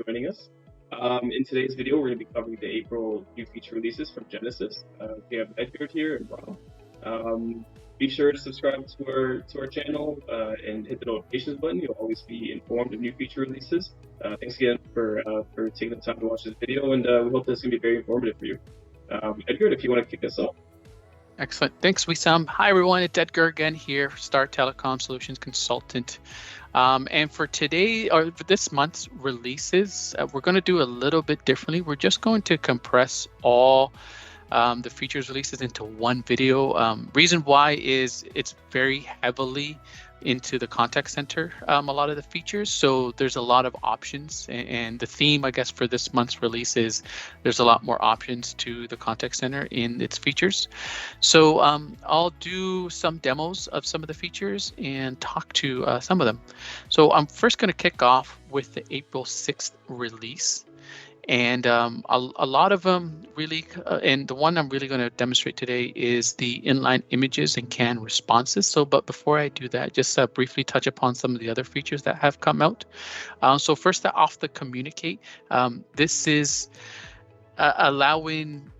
joining us. In today's video, we're going to be covering the April new feature releases from Genesys. We have Edgar here and Rob. Be sure to subscribe to our channel and hit the notifications button. You'll always be informed of new feature releases. Thanks again for taking the time to watch this video, and we hope this is going to be very informative for you. Edgar, if you want to kick us off. Excellent. Thanks, Wissam. Hi, everyone. It's Edgar again here, Star Telecom Solutions Consultant. And for today, or for this month's releases, we're going to do a little bit differently. We're just going to compress all the features releases into one video. Reason why is it's very heavily into the contact center, a lot of the features. So there's a lot of options, and the theme, I guess, for this month's release is there's a lot more options to the contact center in its features. So I'll do some demos of some of the features and talk to some of them. So I'm first going to kick off with the April 6th release. And a lot of them really, and the one I'm really going to demonstrate today is the inline images and CAN responses. So, but before I do that, just briefly touch upon some of the other features that have come out. So first off, the communicate. This is allowing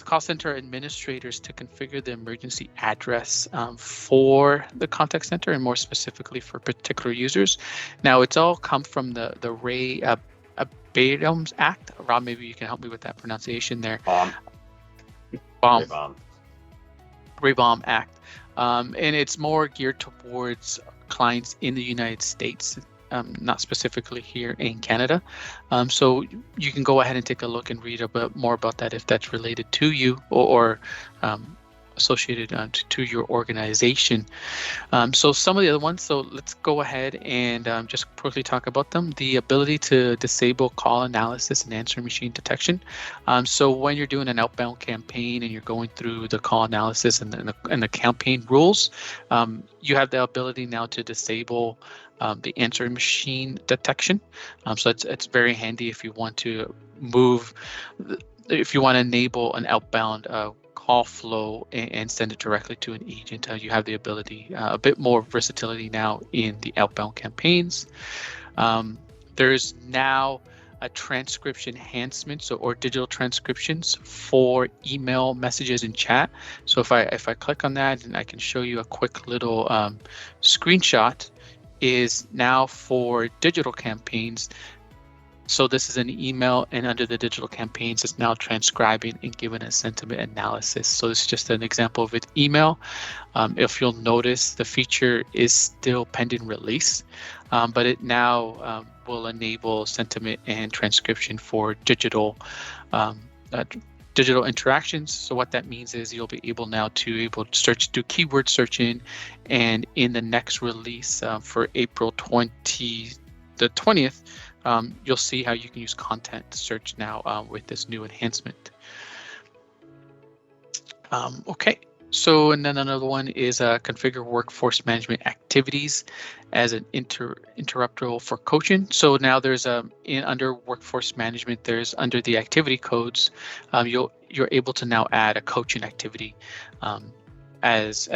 call center administrators to configure the emergency address for the contact center, and more specifically for particular users. Now, it's all come from the Ray Baum's Act. Rob, maybe you can help me with that pronunciation there. Ray Baum Act. And it's more geared towards clients in the United States, not specifically here in Canada. So you can go ahead and take a look and read a bit more about that if that's related to you or associated to your organization. So some of the other ones, so let's go ahead and just quickly talk about them. The ability to disable call analysis and answering machine detection. So when you're doing an outbound campaign and you're going through the call analysis and the campaign rules, you have the ability now to disable the answering machine detection. So it's very handy if you want to if you want to enable an outbound call flow and send it directly to an agent. You have the ability, a bit more versatility now in the outbound campaigns. There's now a transcription enhancement, or digital transcriptions for email messages and chat. So if I click on that, and I can show you a quick little screenshot, is now for digital campaigns. So this is an email, and under the digital campaigns, it's now transcribing and giving a sentiment analysis. So it's just an example of an email. If you'll notice, the feature is still pending release, but it now will enable sentiment and transcription for digital interactions. So what that means is you'll be able now to do keyword searching, and in the next release for April 20th, you'll see how you can use content search now with this new enhancement. Okay, so and then another one is configure workforce management activities as an interrupter for coaching. So now there's under workforce management, there's under the activity codes, you're able to now add a coaching activity as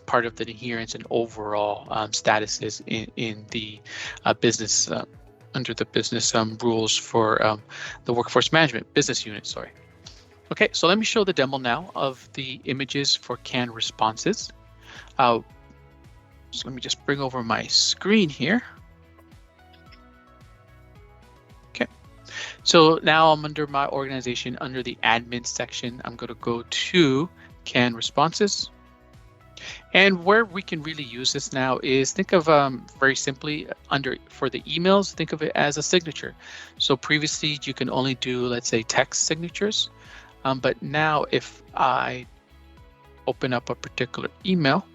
part of the adherence and overall statuses in the business. Under the business rules for the workforce management business unit, sorry. Okay, so let me show the demo now of the images for CAN responses. So let me just bring over my screen here. Okay, so now I'm under my organization, under the admin section. I'm going to go to CAN responses. And where we can really use this now is, think of very simply for the emails, think of it as a signature. So previously you can only do, let's say, text signatures, but now if I open up a particular email,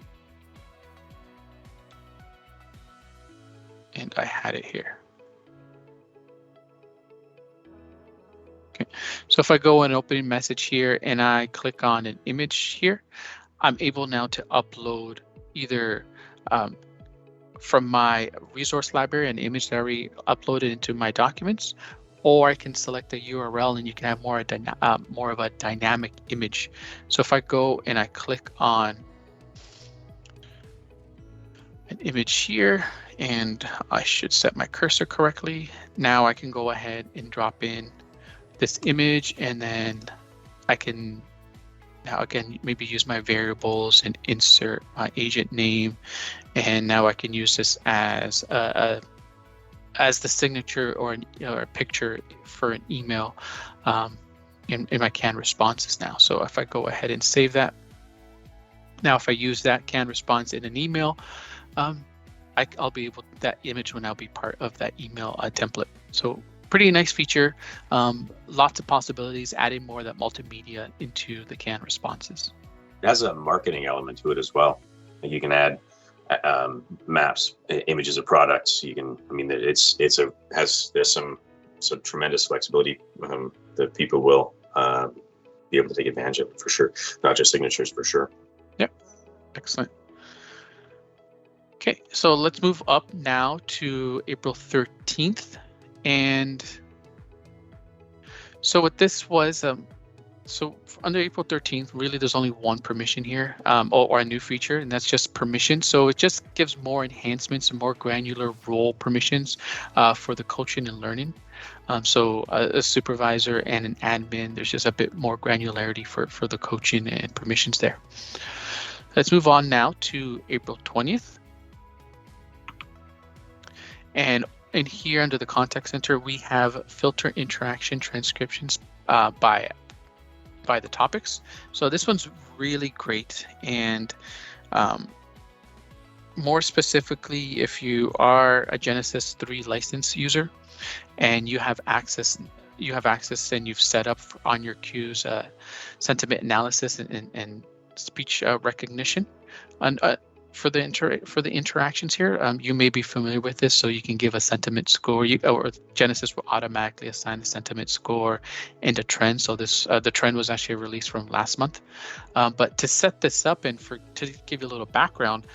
and I had it here. Okay, so if I go and open a message here and I click on an image here, I'm able now to upload either from my resource library an image that I already uploaded into my documents, or I can select a URL and you can have more of a dynamic image. So if I go and I click on an image here, and I should set my cursor correctly. Now I can go ahead and drop in this image, and then I can now again maybe use my variables and insert my agent name, and now I can use this as the signature or a picture for an email in my CAN responses now. So if I go ahead and save that, now if I use that CAN response in an email, I'll be able, that image will now be part of that email template. So pretty nice feature, lots of possibilities, adding more of that multimedia into the CAN responses. It has a marketing element to it as well. You can add maps, images of products. You can, I mean, there's some tremendous flexibility that people will be able to take advantage of for sure. Not just signatures, for sure. Yep, excellent. Okay, so let's move up now to April 13th. And so what this was, so under April 13th, really there's only one permission here, or a new feature, and that's just permission. So it just gives more enhancements and more granular role permissions for the coaching and learning. So a supervisor and an admin, there's just a bit more granularity for the coaching and permissions there. Let's move on now to April 20th. And in here under the contact center, we have filter interaction transcriptions by the topics. So this one's really great. And more specifically, if you are a Genesys 3 license user and you have access and you've set up on your queues sentiment analysis and speech recognition. And for the interactions here, you may be familiar with this, so you can give a sentiment score, or Genesys will automatically assign a sentiment score and a trend. So this the trend was actually released from last month. But to set this up and to give you a little background,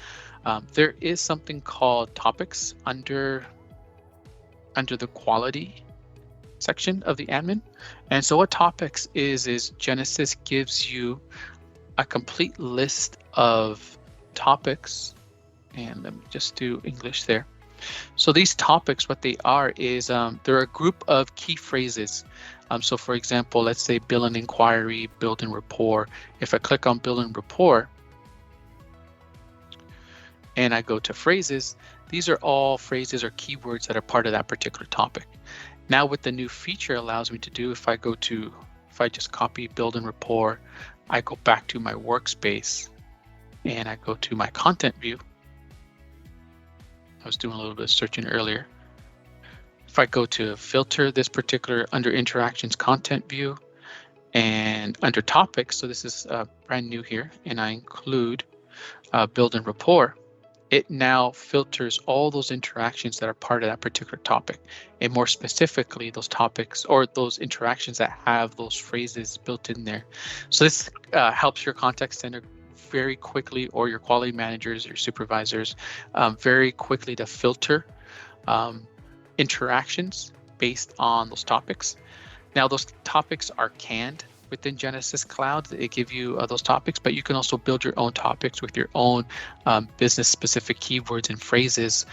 there is something called topics under the quality section of the admin. And so what topics is Genesys gives you a complete list of topics, and let me just do English there. So these topics, what they are is they're a group of key phrases. So for example, let's say build an inquiry, build and rapport. If I click on build and rapport and I go to phrases, these are all phrases or keywords that are part of that particular topic. Now what the new feature allows me to do, if I just copy build and rapport, I go back to my workspace and I go to my content view. I was doing a little bit of searching earlier. If I go to filter this particular under interactions content view and under topics, so this is brand new here, and I include build and rapport, it now filters all those interactions that are part of that particular topic, and more specifically those topics or those interactions that have those phrases built in there. So this helps your contact center very quickly, or your quality managers, your supervisors, very quickly to filter interactions based on those topics. Now those topics are canned within Genesys Cloud. They give you those topics, but you can also build your own topics with your own business specific keywords and phrases.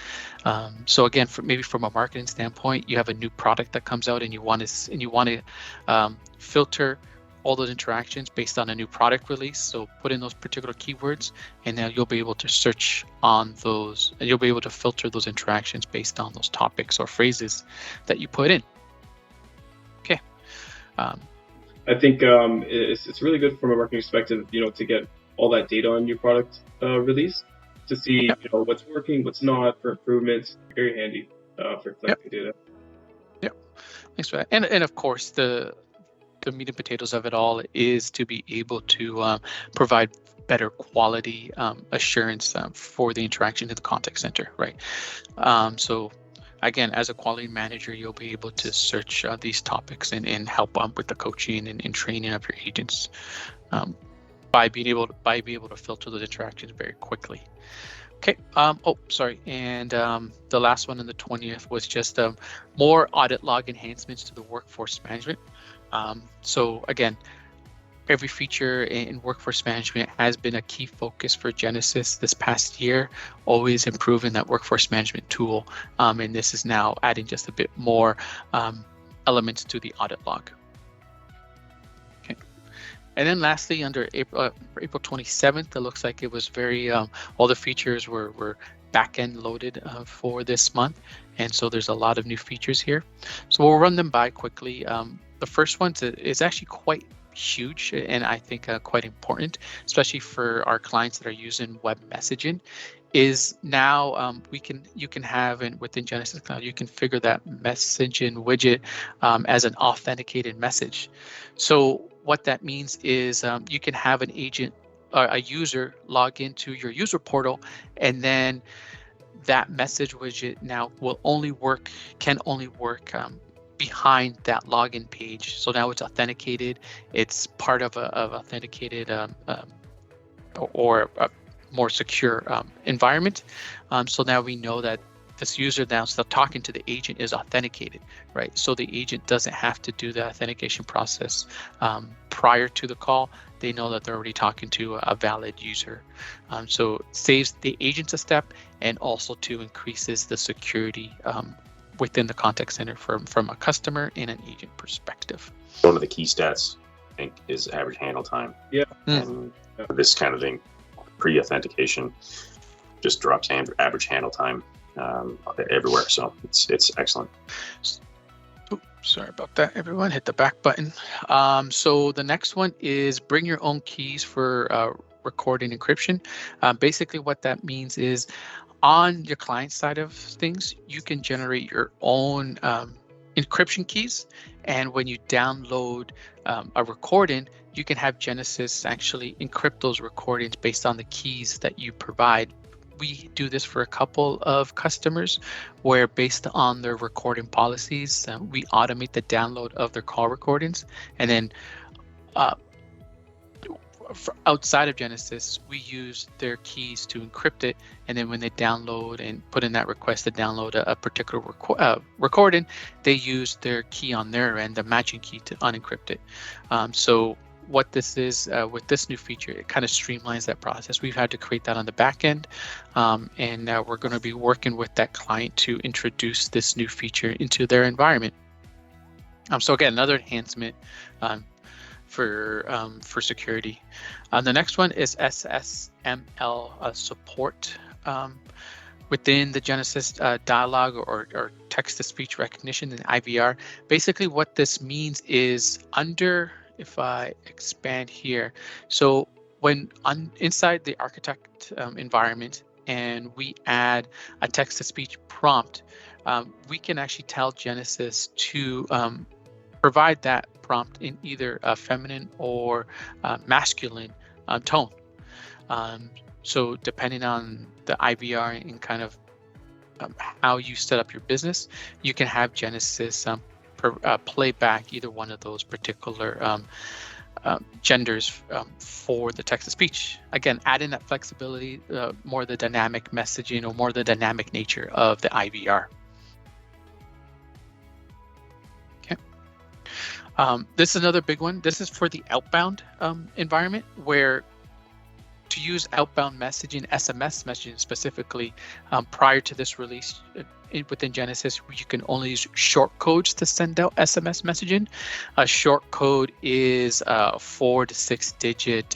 So again, maybe from a marketing standpoint, you have a new product that comes out and you want to filter all those interactions based on a new product release. So put in those particular keywords, and now you'll be able to search on those, and you'll be able to filter those interactions based on those topics or phrases that you put in. Okay. I think it's really good from a marketing perspective, to get all that data on your product release, to see what's working, what's not, for improvements. Very handy for collecting data. Yep. Thanks for that. And of course the meat and potatoes of it all is to be able to provide better quality assurance for the interaction in the contact center, right? So again, as a quality manager, you'll be able to search these topics and help with the coaching and training of your agents by being able to filter those interactions very quickly. Okay. And the last one on the 20th was just more audit log enhancements to the workforce management. So again, every feature in workforce management has been a key focus for Genesys this past year, always improving that workforce management tool. And this is now adding just a bit more elements to the audit log. Okay. And then lastly, under April 27th, it looks like it was very, all the features were back-end loaded for this month. And so there's a lot of new features here. So we'll run them by quickly. The first one is actually quite huge and I think quite important, especially for our clients that are using web messaging, is now you can have, and within Genesys Cloud, you configure that messaging widget as an authenticated message. So what that means is you can have an agent, a user, log into your user portal, and then that message widget now can only work behind that login page. So now it's authenticated. It's part of authenticated or a more secure environment. So now we know that this user now still talking to the agent is authenticated, right? So the agent doesn't have to do the authentication process prior to the call. They know that they're already talking to a valid user. So it saves the agents a step and also increases the security within the contact center from a customer and an agent perspective. One of the key stats, I think, is average handle time. Yeah. And this kind of thing, pre-authentication, just drops average handle time everywhere. So it's excellent. Oops, sorry about that, everyone. Hit the back button. So the next one is bring your own keys for recording encryption. Basically, what that means is, on your client side of things, you can generate your own encryption keys. And when you download a recording, you can have Genesys actually encrypt those recordings based on the keys that you provide. We do this for a couple of customers where, based on their recording policies, we automate the download of their call recordings. And then outside of Genesys, we use their keys to encrypt it, and then when they download and put in that request to download a particular recording, they use their key on their end, the matching key, to unencrypt it. So what this is, with this new feature, it kind of streamlines that process. We've had to create that on the back end, and now we're going to be working with that client to introduce this new feature into their environment. So again, another enhancement for security. The next one is SSML support within the Genesys dialogue or text-to-speech recognition and IVR. Basically, what this means is, if I expand here, so when inside the architect environment and we add a text-to-speech prompt, we can actually tell Genesys to provide that prompt in either a feminine or masculine tone. So depending on the IVR and kind of how you set up your business, you can have Genesys play back either one of those particular genders for the text-to-speech. Again, adding that flexibility, more the dynamic messaging or more the dynamic nature of the IVR. This is another big one. This is for the outbound environment, where to use outbound messaging, SMS messaging specifically, prior to this release within Genesys, you can only use short codes to send out SMS messaging. A short code is a 4 to 6 digit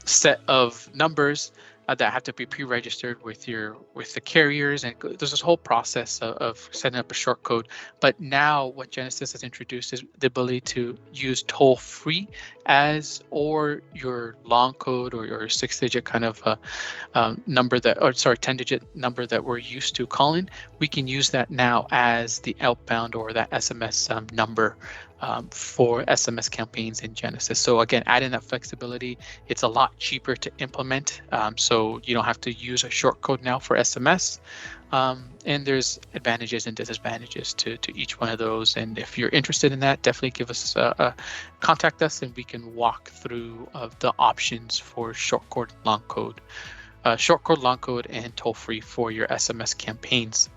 set of numbers that have to be pre-registered with the carriers, and there's this whole process of setting up a short code. But now what Genesys has introduced is the ability to use toll-free or your long code or your 6-digit kind of number 10-digit number that we're used to calling. We can use that now as the outbound or that SMS number for SMS campaigns in Genesys. So again, adding that flexibility, it's a lot cheaper to implement. So you don't have to use a short code now for SMS. And there's advantages and disadvantages to each one of those. And if you're interested in that, definitely give us contact us, and we can walk through the options for short code, long code, and toll-free for your SMS campaigns.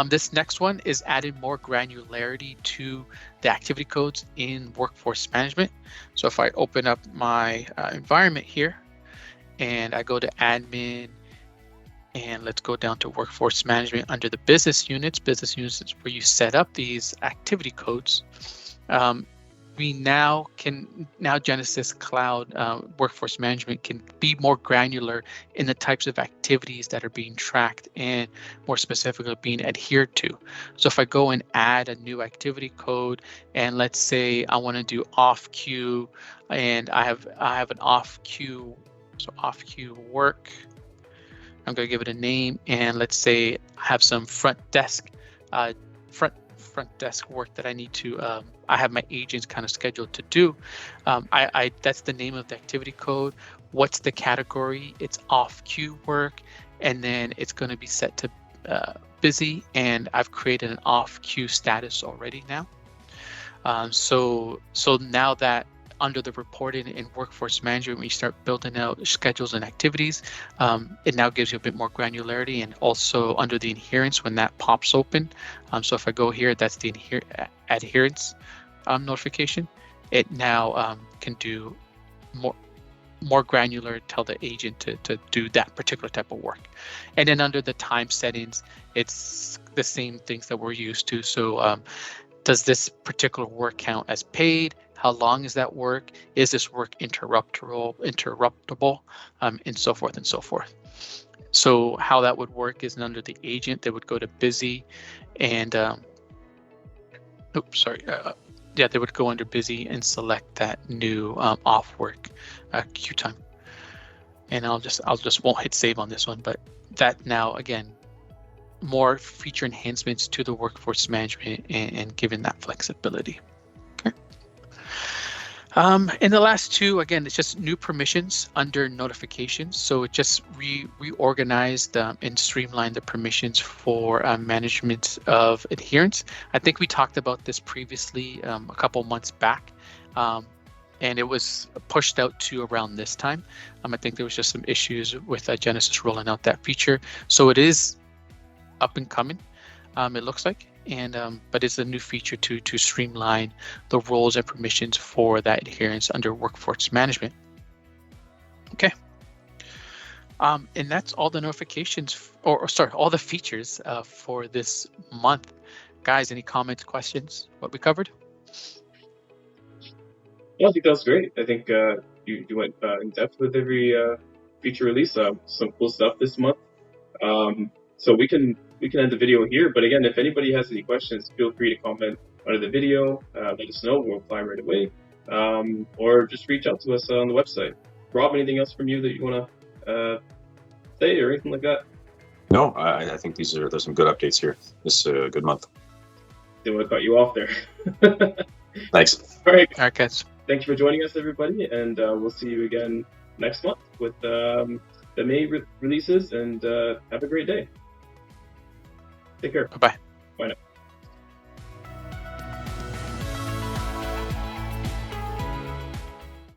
This next one is adding more granularity to the activity codes in workforce management. So if I open up my environment here and I go to admin, and let's go down to workforce management under the business units. Business units is where you set up these activity codes. We now Genesys Cloud workforce management can be more granular in the types of activities that are being tracked and more specifically being adhered to. So if I go and add a new activity code, and let's say I want to do off queue, and I have an off queue, so off queue work. I'm going to give it a name, and let's say I have some front desk work that I need to. I have my agents kind of scheduled to do. That's the name of the activity code. What's the category? It's off queue work, and then it's going to be set to busy. And I've created an off queue status already now. So now that under the reporting and workforce management, when you start building out schedules and activities, it now gives you a bit more granularity, and also under the adherence when that pops open. So if I go here, that's the adherence notification. It now can do more granular, tell the agent to do that particular type of work. And then under the time settings, it's the same things that we're used to. So does this particular work count as paid? How long is that work? Is this work interruptible, and so forth and so forth. So how that would work is under the agent, they would go to busy, and they would go under busy and select that new off work queue time. And I'll just won't hit save on this one, but that now again, more feature enhancements to the workforce management and giving that flexibility. In the last two, again, it's just new permissions under notifications. So it just reorganized and streamlined the permissions for management of adherence. I think we talked about this previously a couple months back, and it was pushed out to around this time. I think there was just some issues with Genesys rolling out that feature. So it is up and coming, it looks like. And but it's a new feature to streamline the roles and permissions for that adherence under workforce management. Okay. And that's all the notifications, all the features for this month. Guys, any comments, questions, what we covered? Yeah, I think that was great. I think you went in depth with every feature release. Some cool stuff this month. So we can end the video here, but again, if anybody has any questions, feel free to comment under the video. Let us know, we'll reply right away, or just reach out to us on the website. Rob, anything else from you that you want to say or anything like that? No, I think there's some good updates here. This is a good month. Didn't want to cut you off there. Thanks. All right, guys. Thanks for joining us, everybody, and we'll see you again next month with the May releases, and have a great day. Take care. Bye-bye. Bye now.